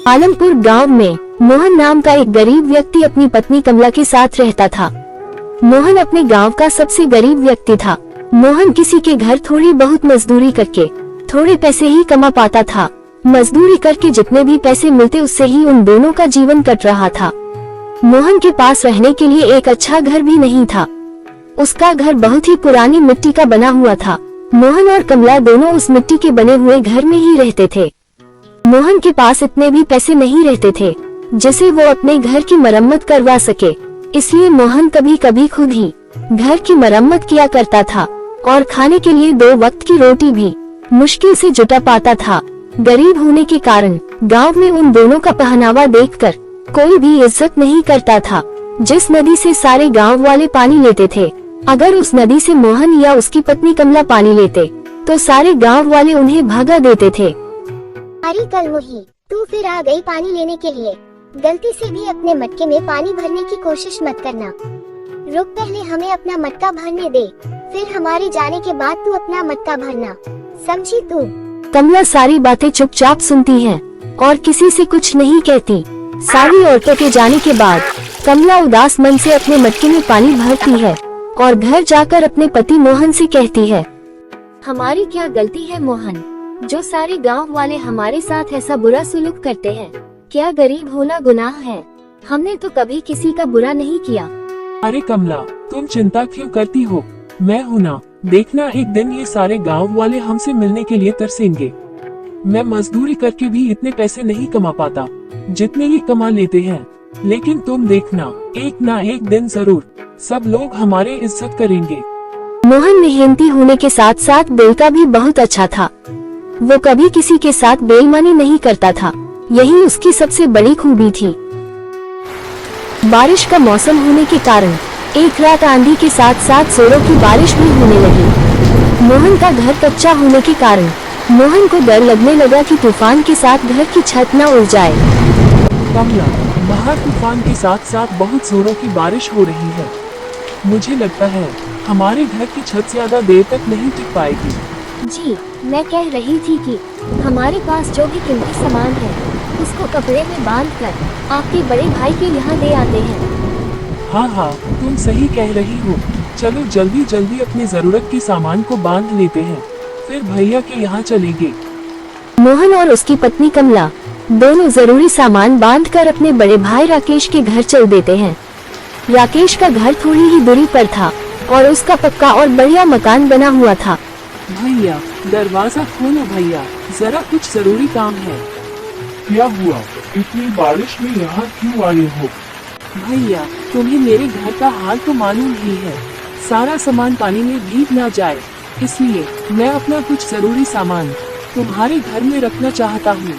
आलमपुर गांव में मोहन नाम का एक गरीब व्यक्ति अपनी पत्नी कमला के साथ रहता था। मोहन अपने गांव का सबसे गरीब व्यक्ति था। मोहन किसी के घर थोड़ी बहुत मजदूरी करके थोड़े पैसे ही कमा पाता था। मजदूरी करके जितने भी पैसे मिलते उससे ही उन दोनों का जीवन कट रहा था। मोहन के पास रहने के लिए एक अच्छा घर भी नहीं था। उसका घर बहुत ही पुरानी मिट्टी का बना हुआ था। मोहन और कमला दोनों उस मिट्टी के बने हुए घर में ही रहते थे। मोहन के पास इतने भी पैसे नहीं रहते थे जिसे वो अपने घर की मरम्मत करवा सके, इसलिए मोहन कभी कभी खुद ही घर की मरम्मत किया करता था और खाने के लिए 2 वक्त की रोटी भी मुश्किल से जुटा पाता था। गरीब होने के कारण गांव में उन दोनों का पहनावा देखकर कोई भी इज्जत नहीं करता था। जिस नदी से सारे गांव वाले पानी लेते थे, अगर उस नदी से मोहन या उसकी पत्नी कमला पानी लेते तो सारे गांव वाले उन्हें भगा देते थे। अरे कलमुही, तू फिर आ गई पानी लेने के लिए। गलती से भी अपने मटके में पानी भरने की कोशिश मत करना। रुक, पहले हमें अपना मटका भरने दे, फिर हमारे जाने के बाद तू अपना मटका भरना, समझी तू? कमला सारी बातें चुपचाप सुनती है और किसी से कुछ नहीं कहती। सारी औरतों के जाने के बाद कमला उदास मन से अपने मटके में पानी भरती है और घर जाकर अपने पति मोहन से कहती है, हमारी क्या गलती है मोहन, जो सारे गांव वाले हमारे साथ ऐसा बुरा सलूक करते हैं? क्या गरीब होना गुनाह है? हमने तो कभी किसी का बुरा नहीं किया। अरे कमला, तुम चिंता क्यों करती हो? मैं हूँ ना, देखना एक दिन ये सारे गांव वाले हमसे मिलने के लिए तरसेंगे। मैं मजदूरी करके भी इतने पैसे नहीं कमा पाता जितने ये कमा लेते हैं, लेकिन तुम देखना एक ना एक दिन जरूर सब लोग हमारे इज्जत करेंगे। मोहन मेहनती होने के साथ साथ दिल का भी बहुत अच्छा था। वो कभी किसी के साथ बेईमानी नहीं करता था, यही उसकी सबसे बड़ी खूबी थी। बारिश का मौसम होने के कारण एक रात आंधी के साथ साथ जोरों की बारिश भी होने लगी। मोहन का घर कच्चा होने के कारण मोहन को डर लगने लगा कि तूफान के साथ घर की छत न उड़ जाए। कमला, बाहर तूफान के साथ साथ बहुत जोरों की बारिश हो रही है। मुझे लगता है हमारे घर की छत ज्यादा देर तक नहीं टिक पाएगी। जी, मैं कह रही थी कि हमारे पास जो भी कीमती सामान है उसको कपड़े में बांधकर आपके बड़े भाई के यहाँ दे आते हैं। हाँ, तुम सही कह रही हो। चलो जल्दी जल्दी अपनी जरूरत की सामान को बांध लेते हैं, फिर भैया के यहाँ चलेंगे। मोहन और उसकी पत्नी कमला दोनों जरूरी सामान बांधकर अपने बड़े भाई राकेश के घर चल देते हैं। राकेश का घर थोड़ी ही दूरी पर था और उसका पक्का और बढ़िया मकान बना हुआ था। भैया, दरवाजा खोलो भैया, जरा कुछ जरूरी काम है। क्या हुआ? इतनी बारिश में यहाँ क्यों आए हो? भैया, तुम्हें मेरे घर का हाल तो मालूम ही है, सारा सामान पानी में भीग ना जाए, इसलिए मैं अपना कुछ जरूरी सामान तुम्हारे घर में रखना चाहता हूँ।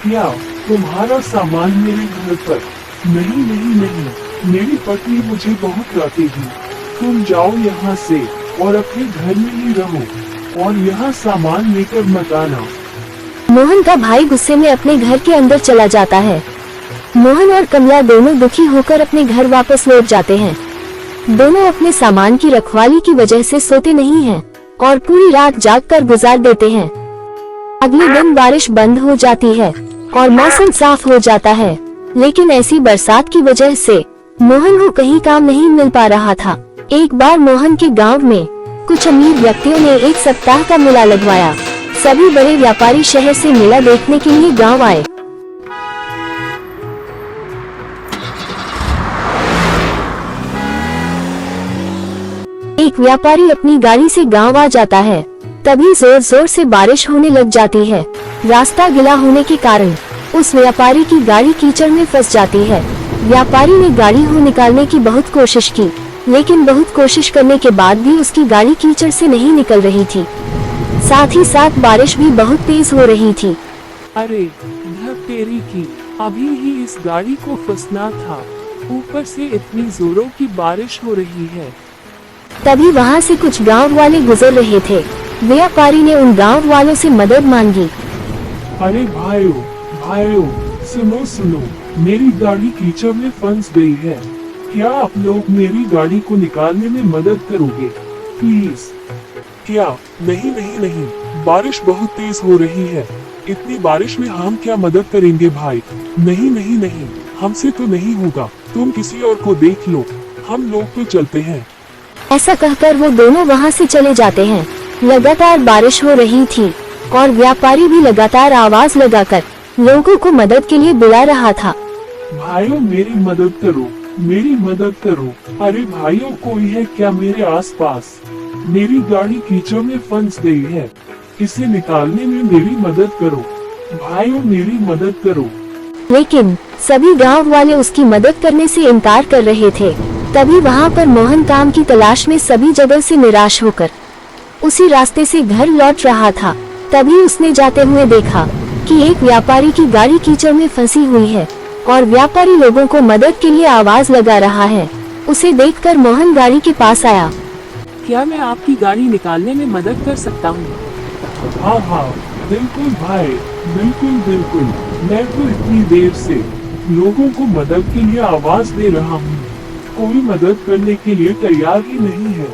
क्या तुम्हारा सामान मेरे घर पर? नहीं नहीं नहीं, मेरी पत्नी मुझे बहुत डांटेगी। तुम जाओ यहाँ से और अपने घर में ही रहो और यहाँ सामान लेकर मत आना। मोहन का भाई गुस्से में अपने घर के अंदर चला जाता है। मोहन और कमला दोनों दुखी होकर अपने घर वापस लौट जाते हैं। दोनों अपने सामान की रखवाली की वजह से सोते नहीं हैं और पूरी रात जागकर गुजार देते हैं। अगले दिन बारिश बंद हो जाती है और मौसम साफ हो जाता है, लेकिन ऐसी बरसात की वजह से मोहन को कहीं काम नहीं मिल पा रहा था। एक बार मोहन के गांव में कुछ अमीर व्यक्तियों ने एक सप्ताह का मेला लगवाया। सभी बड़े व्यापारी शहर से मेला देखने के लिए गांव आए। एक व्यापारी अपनी गाड़ी से गांव आ जाता है, तभी जोर जोर से बारिश होने लग जाती है। रास्ता गिला होने के कारण उस व्यापारी की गाड़ी कीचड़ में फंस जाती है। व्यापारी ने गाड़ी को निकालने की बहुत कोशिश की, लेकिन बहुत कोशिश करने के बाद भी उसकी गाड़ी कीचड़ से नहीं निकल रही थी। साथ ही साथ बारिश भी बहुत तेज हो रही थी। अरे तेरी की, अभी ही इस गाड़ी को फंसना था, ऊपर से इतनी जोरों की बारिश हो रही है। तभी वहाँ से कुछ गांव वाले गुजर रहे थे। व्यापारी ने उन गांव वालों से मदद मांगी। अरे भाइयों, सुनो, मेरी गाड़ी कीचड़ में फंस गई है। क्या आप लोग मेरी गाड़ी को निकालने में मदद करोगे प्लीज? क्या? नहीं, बारिश बहुत तेज हो रही है, इतनी बारिश में हम क्या मदद करेंगे भाई? नहीं नहीं नहीं, हमसे तो नहीं होगा, तुम किसी और को देख लो, हम लोग तो चलते हैं। ऐसा कहकर वो दोनों वहाँ से चले जाते हैं। लगातार बारिश हो रही थी और व्यापारी भी लगातार आवाज लगाकर लोगों को मदद के लिए बुला रहा था। भाइयों मेरी मदद करो, मेरी मदद करो। अरे भाइयों कोई है क्या मेरे आसपास? मेरी गाड़ी कीचड़ में फंस गई है, इसे निकालने में मेरी मदद करो। भाइयों मेरी मदद करो। लेकिन सभी गांव वाले उसकी मदद करने से इनकार कर रहे थे। तभी वहां पर मोहन काम की तलाश में सभी जगह से निराश होकर उसी रास्ते से घर लौट रहा था। तभी उसने जाते हुए देखा कि एक व्यापारी की गाड़ी कीचड़ में फंसी हुई है और व्यापारी लोगों को मदद के लिए आवाज लगा रहा है। उसे देखकर मोहन गाड़ी के पास आया। क्या मैं आपकी गाड़ी निकालने में मदद कर सकता हूँ? हाँ हाँ बिल्कुल भाई, बिल्कुल बिल्कुल। मैं तो इतनी देर से लोगों को मदद के लिए आवाज दे रहा हूँ, कोई मदद करने के लिए तैयार ही नहीं है।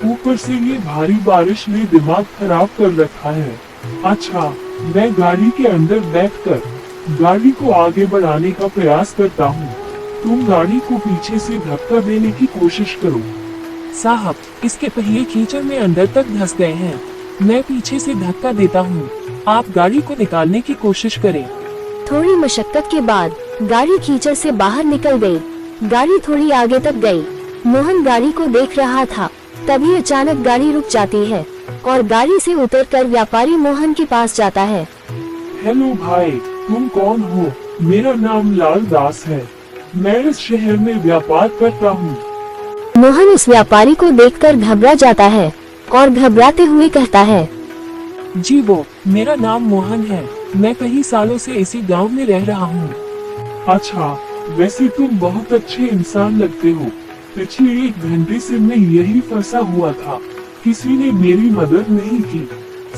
ऊपर से ये भारी बारिश ने दिमाग खराब कर रखा है। अच्छा, मैं गाड़ी के अंदर बैठकर गाड़ी को आगे बढ़ाने का प्रयास करता हूँ, तुम गाड़ी को पीछे से धक्का देने की कोशिश करो। साहब, इसके पहिए कीचड़ में अंदर तक धंस गए हैं, मैं पीछे से धक्का देता हूँ, आप गाड़ी को निकालने की कोशिश करें। थोड़ी मशक्कत के बाद गाड़ी कीचड़ से बाहर निकल गई। गाड़ी थोड़ी आगे तक गई। मोहन गाड़ी को देख रहा था। तभी अचानक गाड़ी रुक जाती है और गाड़ी से उतरकर व्यापारी मोहन के पास जाता है। हेलो भाई, तुम कौन हो? मेरा नाम लाल दास है, मैं इस शहर में व्यापार करता हूँ। मोहन उस व्यापारी को देखकर घबरा जाता है और घबराते हुए कहता है, जी वो, मेरा नाम मोहन है, मैं कई सालों से इसी गांव में रह रहा हूँ। अच्छा, वैसे तुम बहुत अच्छे इंसान लगते हो। पिछले 1 घंटे से मैं यही फंसा हुआ था, किसी ने मेरी मदद नहीं की,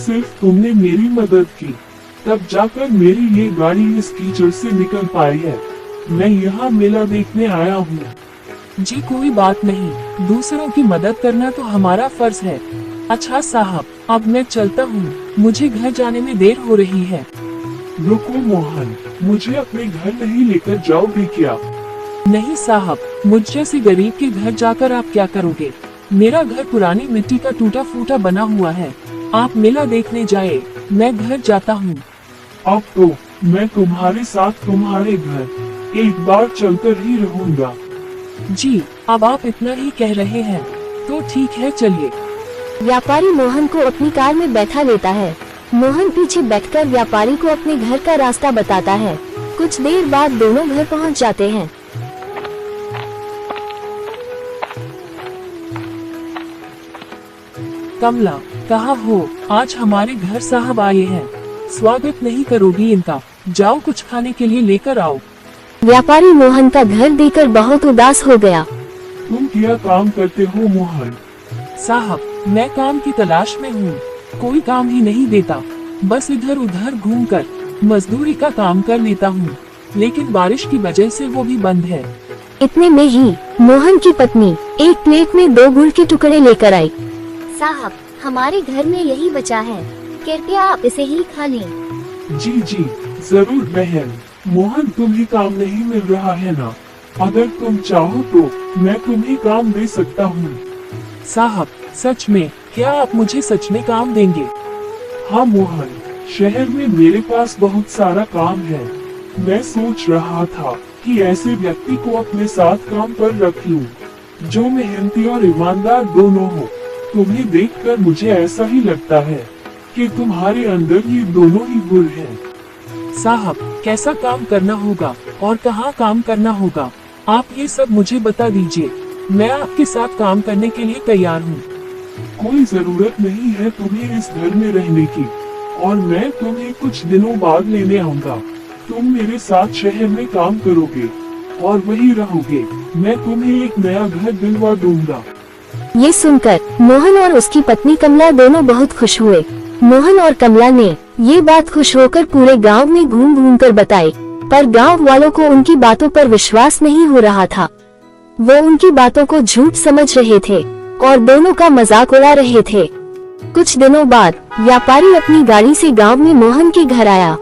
सिर्फ तुमने मेरी मदद की, तब जाकर मेरी ये गाड़ी इस कीचड़ से निकल पाई है। मैं यहाँ मेला देखने आया हूँ। जी कोई बात नहीं, दूसरों की मदद करना तो हमारा फर्ज है। अच्छा साहब, अब मैं चलता हूँ, मुझे घर जाने में देर हो रही है। रुको मोहन, मुझे अपने घर नहीं लेकर जाओगे क्या? नहीं साहब, मुझ जैसे गरीब के घर जाकर आप क्या करोगे? मेरा घर पुरानी मिट्टी का टूटा फूटा बना हुआ है, आप मेला देखने जाए, मैं घर जाता हूँ। अब तो मैं तुम्हारे साथ तुम्हारे घर एक बार चलकर ही रहूंगा। जी, अब आप इतना ही कह रहे हैं, तो ठीक है चलिए। व्यापारी मोहन को अपनी कार में बैठा लेता है। मोहन पीछे बैठकर व्यापारी को अपने घर का रास्ता बताता है। कुछ देर बाद दोनों घर पहुंच जाते हैं। कमला, कहाँ हो? आज हमारे घर साहब आए हैं, स्वागत नहीं करोगी इनका? जाओ कुछ खाने के लिए लेकर आओ। व्यापारी मोहन का घर देखकर बहुत उदास हो गया। तुम क्या काम करते हो मोहन? साहब, मैं काम की तलाश में हूँ, कोई काम ही नहीं देता, बस इधर उधर घूमकर मजदूरी का काम कर लेता हूँ, लेकिन बारिश की वजह से वो भी बंद है। इतने में ही मोहन की पत्नी एक प्लेट में 2 गुड़ के टुकड़े लेकर आई। साहब, हमारे घर में यही बचा है, कृपया आप इसे ही खा लें। जी जी जरूर बहन। मोहन तुम्हें काम नहीं मिल रहा है ना? अगर तुम चाहो तो मैं तुम्हें काम दे सकता हूँ। साहब, सच में? क्या आप मुझे सच में काम देंगे? हाँ मोहन, शहर में मेरे पास बहुत सारा काम है। मैं सोच रहा था कि ऐसे व्यक्ति को अपने साथ काम पर रख लूं, जो मेहनती और ईमानदार दोनों हो। तुम्हें देखकर मुझे ऐसा ही लगता है कि तुम्हारे अंदर ये दोनों ही गुण हैं। साहब, कैसा काम करना होगा और कहाँ काम करना होगा, आप ये सब मुझे बता दीजिए, मैं आपके साथ काम करने के लिए तैयार हूँ। कोई जरूरत नहीं है तुम्हें इस घर में रहने की, और मैं तुम्हें कुछ दिनों बाद लेने आऊंगा। तुम मेरे साथ शहर में काम करोगे और वही रहोगे। मैं तुम्हें एक नया घर दिलवा दूंगा। ये सुनकर मोहन और उसकी पत्नी कमला दोनों बहुत खुश हुए। मोहन और कमला ने ये बात खुश होकर पूरे गांव में घूम घूम कर बताई, पर गांव वालों को उनकी बातों पर विश्वास नहीं हो रहा था। वो उनकी बातों को झूठ समझ रहे थे और दोनों का मजाक उड़ा रहे थे। कुछ दिनों बाद व्यापारी अपनी गाड़ी से गांव में मोहन के घर आया।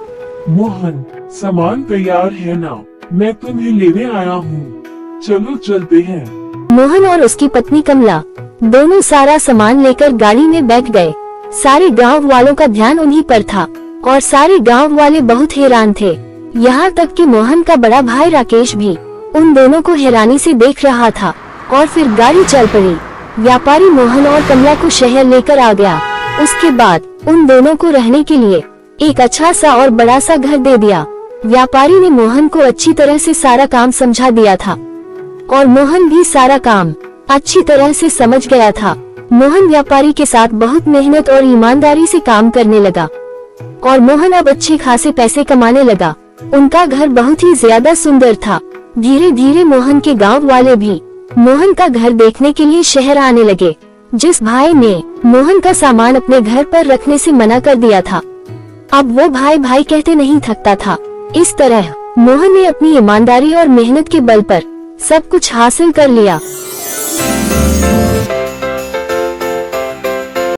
मोहन, सामान तैयार है ना? मैं तुम्हें लेने आया हूँ। चलो चलते हैं। मोहन और उसकी पत्नी कमला दोनों सारा सामान लेकर गाड़ी में बैठ गए। सारे गांव वालों का ध्यान उन्हीं पर था और सारे गांव वाले बहुत हैरान थे। यहाँ तक कि मोहन का बड़ा भाई राकेश भी उन दोनों को हैरानी से देख रहा था। और फिर गाड़ी चल पड़ी। व्यापारी मोहन और कमला को शहर लेकर आ गया। उसके बाद उन दोनों को रहने के लिए एक अच्छा सा और बड़ा सा घर दे दिया। व्यापारी ने मोहन को अच्छी तरह से सारा काम समझा दिया था और मोहन भी सारा काम अच्छी तरह से समझ गया था। मोहन व्यापारी के साथ बहुत मेहनत और ईमानदारी से काम करने लगा और मोहन अब अच्छे खासे पैसे कमाने लगा। उनका घर बहुत ही ज्यादा सुंदर था। धीरे धीरे मोहन के गांव वाले भी मोहन का घर देखने के लिए शहर आने लगे। जिस भाई ने मोहन का सामान अपने घर पर रखने से मना कर दिया था, अब वो भाई भाई कहते नहीं थकता था। इस तरह मोहन ने अपनी ईमानदारी और मेहनत के बल पर सब कुछ हासिल कर लिया।